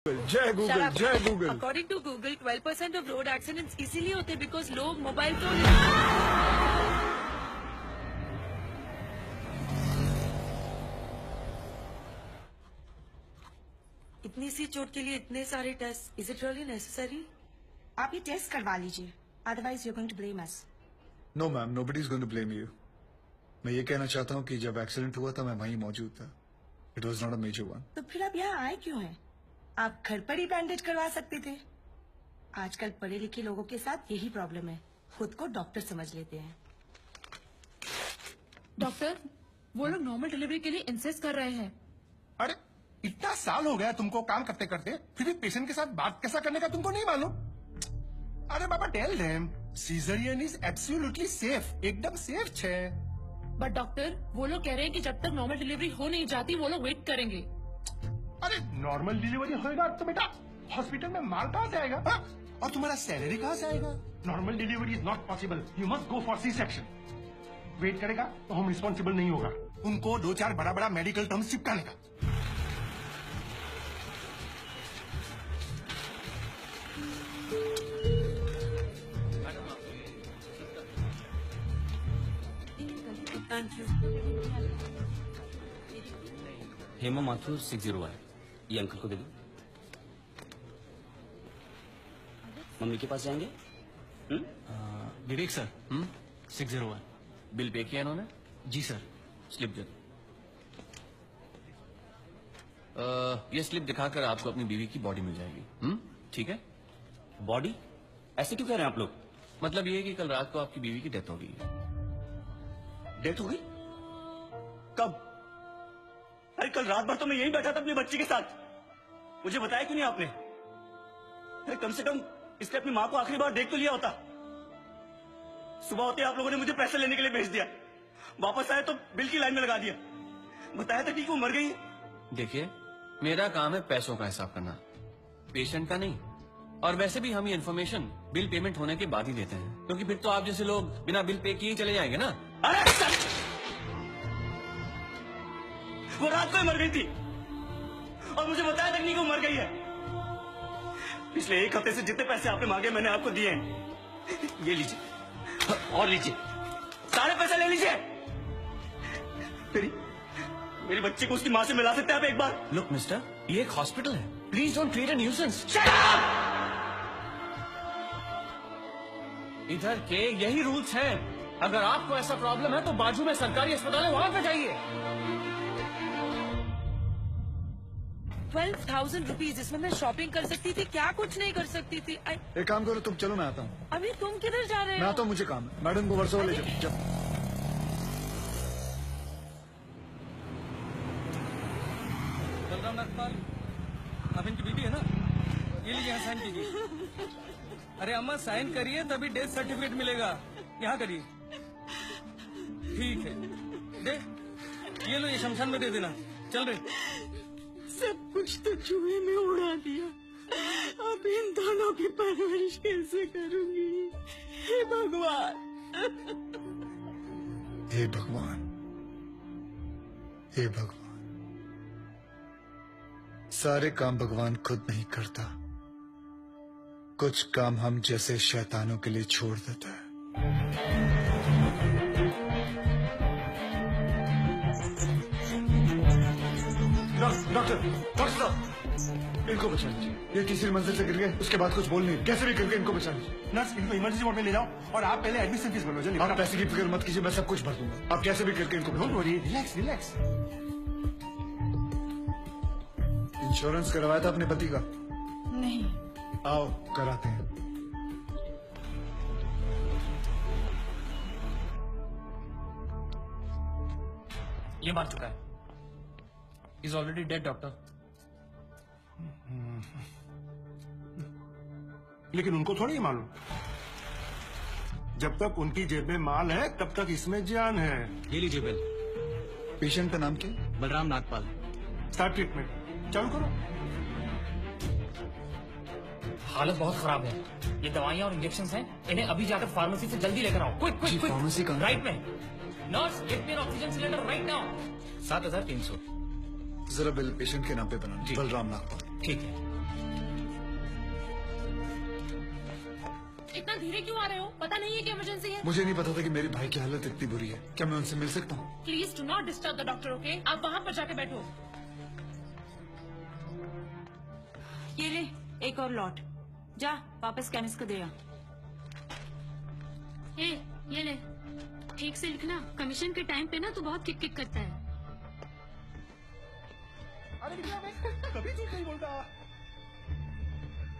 जय गूगल, जय Google. According to Google 12% ऑफ रोड एक्सीडेंट्स इसीलिए होते बिकॉज लोग मोबाइल फोन। इतनी सी चोट के लिए इतने सारे test, is it really necessary? आप ये टेस्ट करवा लीजिए, otherwise you going to blame us. No ma'am, nobody is going to blame you. मैं ये कहना चाहता हूँ कि जब एक्सीडेंट हुआ था मैं वहीं मौजूद था। It was not a major one. तो फिर आप यहाँ आए क्यों हैं? आप घर पर ही बैंडेज करवा सकते थे। आजकल पढ़े लिखे लोगों के साथ यही प्रॉब्लम है, खुद को डॉक्टर समझ लेते हैं। डॉक्टर, वो लोग नॉर्मल डिलीवरी के लिए इंसिस्ट कर रहे हैं। अरे इतना साल हो गया तुमको काम करते करते, फिर भी पेशेंट के साथ बात कैसा करने का तुमको नहीं मालूम? अरे बाबा tell them caesarean is absolutely safe, एकदम सेफ छे। बट डॉक्टर, वो लोग कह रहे हैं कि जब तक नॉर्मल डिलीवरी हो नहीं जाती वो लोग वेट करेंगे। अरे नॉर्मल डिलीवरी होएगा तो बेटा हॉस्पिटल में माल कहाँ से आएगा? हाँ? और तुम्हारा सैलरी कहाँ से आएगा? Normal delivery is not possible, you must go for C section. Wait करेगा तो हम रिस्पॉन्सिबल नहीं होगा, उनको 2-4 बड़ा बड़ा मेडिकल टर्म्स चिपकाने का। Thank you. हेमा माथुर 601, ये अंकल को दे दो। मम्मी के पास जाएंगे? विवेक सर 601। बिल पे किया इन्होंने? जी सर। स्लिप दे दो। ये स्लिप दिखाकर आपको अपनी बीवी की बॉडी मिल जाएगी। ठीक है? बॉडी? ऐसे क्यों कह रहे हैं आप लोग? मतलब ये है कि कल रात को आपकी बीवी की डेथ हो गई। डेथ हो गई? कब? अरे कल रात भर तो मैं यहीं बैठा था अपनी बच्ची के साथ, मुझे बताया क्यों नहीं आपने? अरे कम से कम इसने अपनी माँ को आखिरी बार देख तो लिया होता। सुबह होते आप लोगों ने मुझे पैसे लेने के लिए भेज दिया, वापस आए तो बिल की लाइन में लगा दिया, बताया था कि वो मर गई है। देखिए, मेरा काम है पैसों का हिसाब करना, पेशेंट का नहीं। और वैसे भी हम ये इन्फॉर्मेशन बिल पेमेंट होने के बाद ही देते हैं, क्योंकि फिर तो आप जैसे लोग बिना बिल पे किए ही चले जाएंगे ना। अरे वो रात को ही मर गई थी और मुझे बताया तक नहीं कि वो मर गई है। पिछले 1 हफ्ते से जितने पैसे आपने मांगे मैंने आपको दिए हैं। ये लीजिए और लीजिए, सारे पैसे ले लीजिए। मेरी बच्ची को उसकी माँ से मिला सकते हैं आप एक बार? लुक मिस्टर, ये एक हॉस्पिटल है, please don't create a nuisance. इधर के यही रूल्स हैं। अगर आपको ऐसा प्रॉब्लम है तो बाजू में सरकारी अस्पताल है, वहां पे जाइए। 12,000 रुपीज, इसमें मैं शॉपिंग कर सकती थी, क्या कुछ नहीं कर सकती थी। एक काम करो, तुम चलो, मैं आता हूँ। अभी तुम किधर जा रहे हो? मैं आता हूँ, मुझे काम है। मैडम को वर्षों ले जाओ। बलराम नागपाल, आप इनकी बीवी है ना? ये लीजिए, साइन कीजिए। अरे अम्मा साइन करिए तभी डेथ सर्टिफिकेट मिलेगा, यहाँ करिए। ठीक है, दे ये लो, ये शमशान में दे देना। चल रहे सब कुछ तो चूहे में उड़ा दिया, अब इन दोनों की परवरिश कैसे करूंगी? हे भगवान, हे भगवान, हे भगवान। सारे काम भगवान खुद नहीं करता, कुछ काम हम जैसे शैतानों के लिए छोड़ देता है। डॉक्टर साहब, इनको बचा लीजिए। ये तीसरी मंजिल से गिर गए, उसके बाद कुछ बोल नहीं, कैसे भी करके इनको बचा लीजिए। नर्स, इनको इमरजेंसी वार्ड में ले जाओ और आप पहले एडमिशन फीस भरो। जल्दी। आप पैसे की फिक्र मत कीजिए, मैं सब कुछ भर दूंगा। आप कैसे भी करके इनको don't worry, relax relax. Insurance करवाया था अपने पति का? नहीं। आओ कराते हैं। ये मार चुका है, इज ऑलरेडी डेड डॉक्टर। लेकिन उनको थोड़ी मालूम, जब तक उनकी जेब में माल है तब तक इसमें जान है। ये लीजिए बिल। पेशेंट का नाम क्या? बलराम नागपाल। स्टार्ट ट्रीटमेंट, चालू करो। हालत बहुत खराब है, ये दवाइयाँ और इंजेक्शन हैं, इन्हें अभी जाकर फार्मेसी से जल्दी लेकर आओ। Quick quick quick. फार्मेसी कहाँ? राइट में। Nurse, get me N oxygen cylinder right now. 7,300। जरा बिल पेशेंट के नाम पे बनाना। जी। बलराम नागपाल। ठीक है। इतना धीरे क्यों आ रहे हो? पता नहीं है कि इमरजेंसी है? मुझे नहीं पता था कि मेरे भाई की हालत इतनी बुरी है। क्या मैं उनसे मिल सकता हूँ? Please do not disturb the doctor, okay? आप वहाँ पर जाके बैठो। ये ले एक और लॉट, जा वापस केमिस्ट को दे आ। ये ले, ठीक से लिखना। कमीशन के टाइम पे ना तू बहुत किक किक करता है। अरे भैया मैं कभी झूठ नहीं बोलता।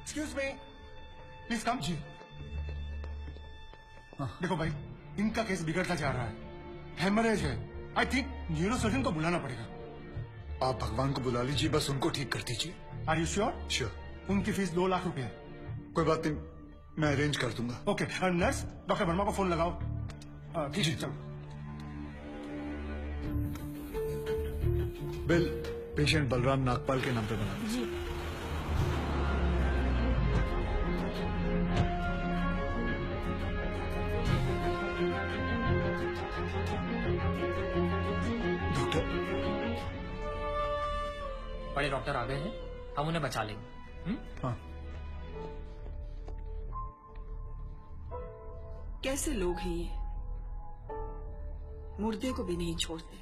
Excuse me, please come. जी देखो भाई, इनका केस बिगड़ता जा रहा है, हेमरेज है। आई थिंक न्यूरोसर्जन को बुलाना पड़ेगा। आप भगवान को बुला लीजिए, बस उनको ठीक कर दीजिए। Are you sure? श्योर। उनकी फीस 2 लाख रुपए है। कोई बात नहीं, मैं अरेंज कर दूंगा। ओके नर्स, डॉक्टर वर्मा को फोन लगाओ। ठीक है चलो। बिल पेशेंट बलराम नागपाल के नाम पे बना दो। जी डॉक्टर, बड़े डॉक्टर आ गए हैं, हम उन्हें बचा लेंगे। हाँ कैसे लोग हैं ये, मुर्दे को भी नहीं छोड़ते।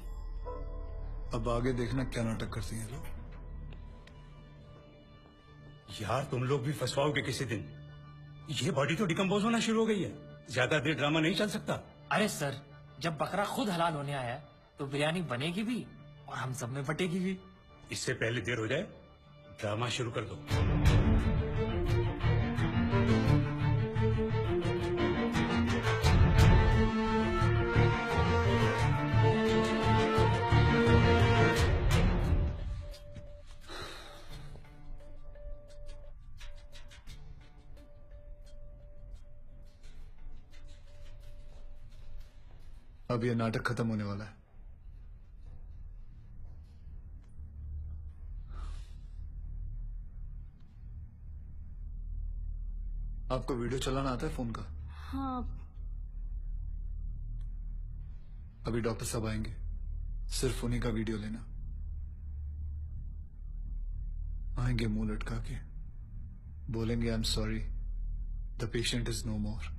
अब आगे देखना क्या नाटक करती हैं लोग। यार तुम लोग भी फंसवाओगे किसी दिन। ये बॉडी तो डिकम्पोज होना शुरू हो गई है, ज्यादा देर ड्रामा नहीं चल सकता। अरे सर, जब बकरा खुद हलाल होने आया है तो बिरयानी बनेगी भी और हम सब में बटेगी भी। इससे पहले देर हो जाए, ड्रामा शुरू कर दो। अब ये नाटक खत्म होने वाला है। आपको वीडियो चलाना आता है फोन का? हाँ अभी डॉक्टर साहब आएंगे, सिर्फ उन्हीं का वीडियो लेना। आएंगे मुंह लटका के, बोलेंगे I am sorry, the patient is no more.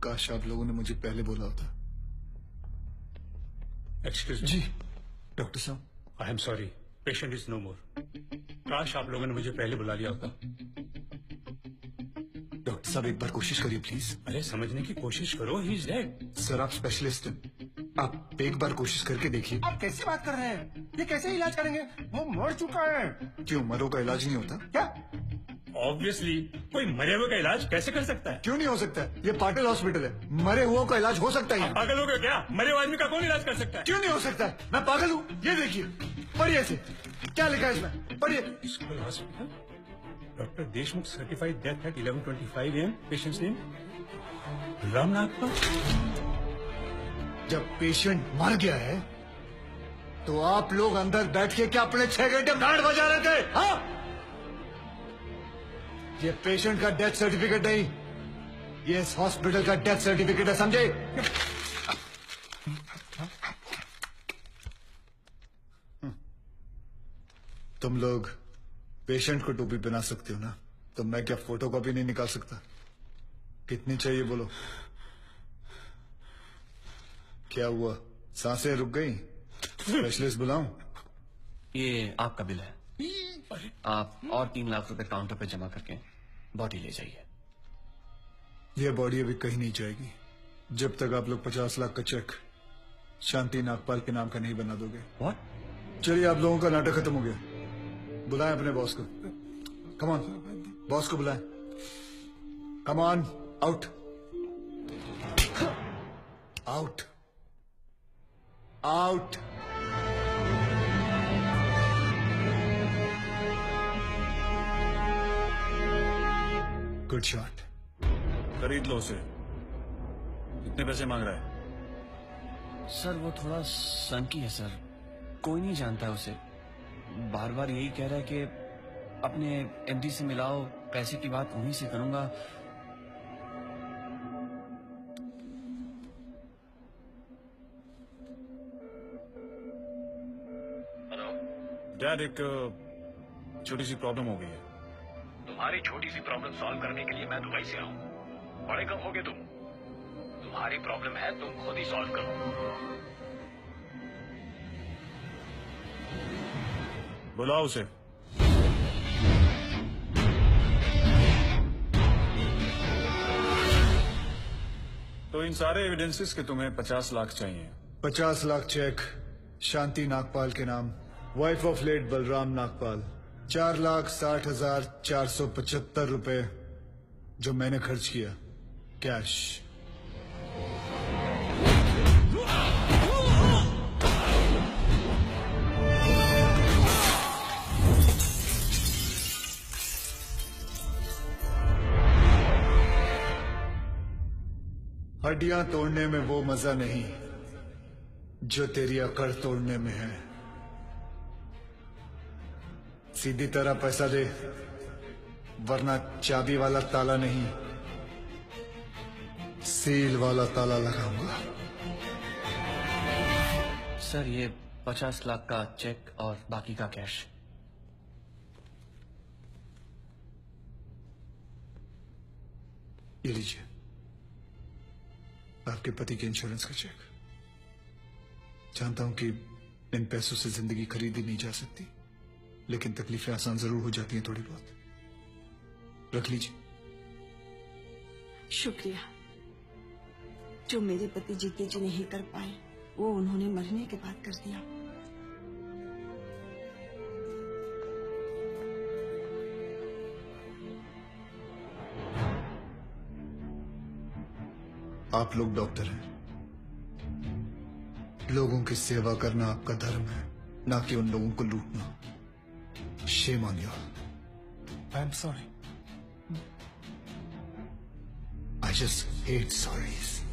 काश आप लोगों ने मुझे पहले बोला होता। एक्सक्यूज जी डॉक्टर साहब, I am sorry, patient is no more. काश आप लोगों ने मुझे पहले बुला लिया होता। डॉक्टर साहब एक बार कोशिश करिए प्लीज। अरे समझने की कोशिश करो, ही इज डेड। सर आप स्पेशलिस्ट हैं, आप एक बार कोशिश करके देखिए। आप कैसी बात कर रहे हैं? ये कैसे इलाज करेंगे? वो मर चुका है। क्यों, मरो का इलाज नहीं होता? क्या? ऑब्वियसली कोई मरे हुए का इलाज कैसे कर सकता है? क्यों नहीं हो सकता है? ये पाटिल हॉस्पिटल है, मरे हुओं का इलाज हो सकता है। आप पागल हो गए क्या? मरे हुए आदमी का कौन इलाज कर सकता है? क्यों नहीं हो सकता है? मैं पागल हूँ? ये देखिए, पढ़िए इसे, क्या लिखा है इसमें, पढ़िए। School hospital, doctor Deshmukh certified death eight 11:25 AM। Patients name Ram Nagpal. जब पेशेंट मर गया है तो आप लोग अंदर बैठ के क्या अपने 6 घंटे बैंड बजा रहे थे? हाँ, ये पेशेंट का डेथ सर्टिफिकेट नहीं, ये इस हॉस्पिटल का डेथ सर्टिफिकेट है, समझे? तुम लोग पेशेंट को टोपी पहना सकते हो ना, तो मैं क्या फोटोकॉपी नहीं निकाल सकता? कितनी चाहिए बोलो? क्या हुआ, सांसें रुक गई? स्पेशलिस्ट बुलाऊं? ये आपका बिल है, आप और 3 लाख रुपए काउंटर पे जमा करके बॉडी ले जाइए। यह बॉडी अभी कहीं नहीं जाएगी जब तक आप लोग 50 लाख का चेक शांति नागपाल के नाम का नहीं बना दोगे। व्हाट? चलिए, आप लोगों का नाटक खत्म हो गया, बुलाएं अपने बॉस को। कम ऑन, बॉस को बुलाएं। Come on, out out out. Good shot. खरीद लो उसे। कितने पैसे मांग रहा है? सर वो थोड़ा सनकी है सर, कोई नहीं जानता है उसे। बार बार यही कह रहा है कि अपने एमडी से मिलाओ, पैसे की बात उन्हीं से करूंगा। डैड, एक छोटी सी प्रॉब्लम हो गई है। तुम्हारी छोटी सी प्रॉब्लम सॉल्व करने के लिए मैं दुबई से आऊं। बड़े कब होगे तुम? तुम्हारी प्रॉब्लम है, तुम खुद ही सॉल्व करो। बुलाओ उसे। तो इन सारे एविडेंसेस के तुम्हें 50 लाख चाहिए। 50 लाख चेक शांति नागपाल के नाम, wife of late Balram Nagpal. 4,60,475 रुपए जो मैंने खर्च किया, कैश। हड्डियां तोड़ने में वो मजा नहीं जो तेरी अकड़ तोड़ने में है। सीधी तरह पैसा दे, वरना चाबी वाला ताला नहीं, सील वाला ताला लगाऊंगा। सर, ये 50 लाख का चेक और बाकी का कैश। ये लीजिए, आपके पति के इंश्योरेंस का चेक। जानता हूं कि इन पैसों से जिंदगी खरीदी नहीं जा सकती, लेकिन तकलीफें आसान जरूर हो जाती हैं थोड़ी बहुत। रख लीजिए। शुक्रिया। जो मेरे पति जीते जी नहीं कर पाए, वो उन्होंने मरने के बाद कर दिया। आप लोग डॉक्टर हैं, लोगों की सेवा करना आपका धर्म है, ना कि उन लोगों को लूटना। Shame on you. I am sorry. I just hate sorries.